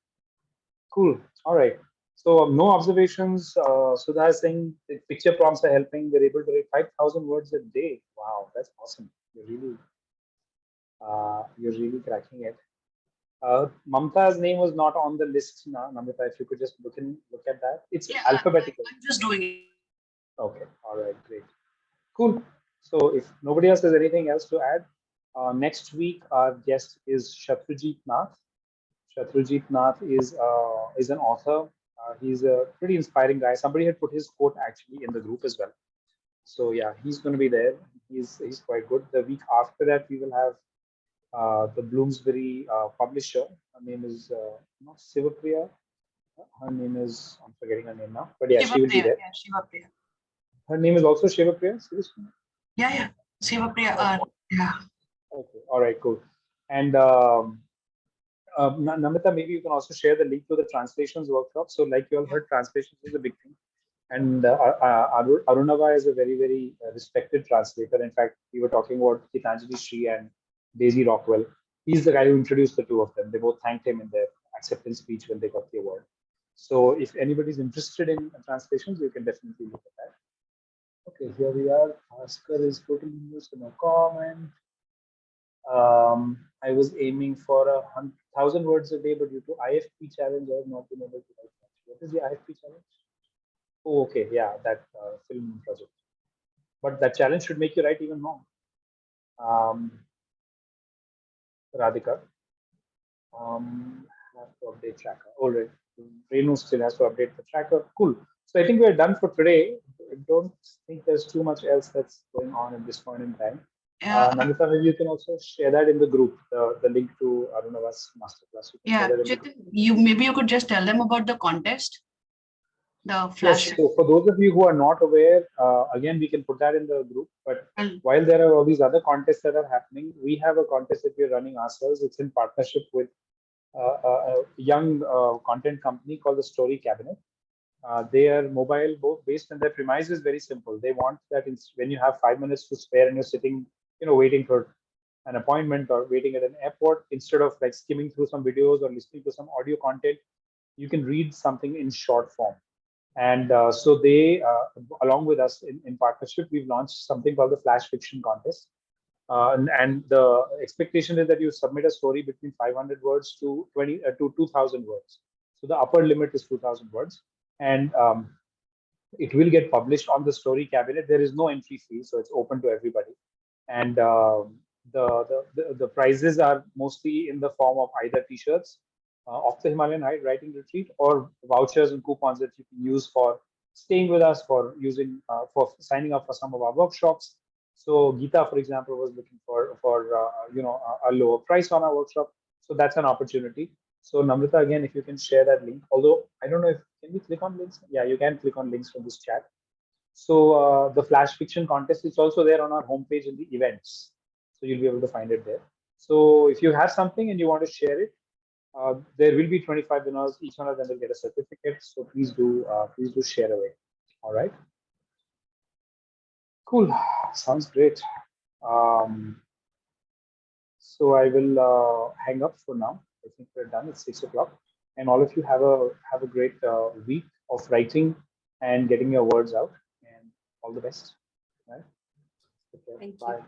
Cool. All right. So no observations. Sudha is saying the picture prompts are helping. They're able to write 5,000 words a day. Wow, that's awesome. You're really cracking it. Mamta's name was not on the list now. Namrata, if you could just look at that. It's alphabetical. I'm just doing it. Okay. All right. Great. Cool. So if nobody else has anything else to add, next week our guest is Shatrujit Nath. Shatrujit Nath is an author. He's a pretty inspiring guy. Somebody had put his quote actually in the group as well. So yeah, he's going to be there. He's quite good. The week after that, we will have the Bloomsbury publisher. Her name is not Sivapriya. Her name is, I'm forgetting her name now. But yeah, she will be there. Yeah, Shivapriya. Her name is also Shivapriya. Seriously? Yeah. Shivapriya. Yeah. Okay. All right. Cool. And Namita, maybe you can also share the link to the translations workshop. So, like you all heard, translations is a big thing. And Arunava is a very, very respected translator. In fact, we were talking about Gitanjali Sri and Daisy Rockwell. He's the guy who introduced the two of them. They both thanked him in their acceptance speech when they got the award. So if anybody's interested in translations, you can definitely look at that. Okay, here we are. Oscar is totally new, so no comment. I was aiming for 1,000 words a day, but due to IFP challenge, I have not been able to write much. What is the IFP challenge? Oh, okay, yeah, that film project. But that challenge should make you write even more. Radhika, have to update tracker. All right, Renu still has to update the tracker. Cool. So I think we're done for today. I don't think there's too much else that's going on at this point in time. Yeah, Namita, maybe you can also share that in the group, the link to Arunava's masterclass. You can share yeah. that in the group. Chetan, maybe you could just tell them about the contest, the Yes, flash. so for those of you who are not aware, again, we can put that in the group. But And while there are all these other contests that are happening, we have a contest that we're running ourselves. It's in partnership with a young content company called the Story Cabinet. They are mobile based, and their premise is very simple. They want that when you have 5 minutes to spare and you're sitting, waiting for an appointment or waiting at an airport, instead of like skimming through some videos or listening to some audio content, you can read something in short form. And so they, along with us in partnership, we've launched something called the Flash Fiction Contest. And the expectation is that you submit a story between 500 words to 2,000 words. So the upper limit is 2,000 words, and it will get published on the Story Cabinet. There is no entry fee, so it's open to everybody. And the prizes are mostly in the form of either T-shirts of the Himalayan Writing Retreat, or vouchers and coupons that you can use for staying with us, for using for signing up for some of our workshops. So Geeta, for example, was looking for a lower price on our workshop. So that's an opportunity. So Namrata, again, if you can share that link. Although I don't know if can we click on links. Yeah, you can click on links from this chat. So the Flash Fiction Contest is also there on our homepage in the events. So you'll be able to find it there. So if you have something and you want to share it, there will be 25 winners. Each one of them will get a certificate. So please do share away. All right. Cool. Sounds great. So I will hang up for now. I think we're done. It's 6 o'clock, and all of you have a great week of writing and getting your words out. And all the best. Right. Okay. Thank you. Bye.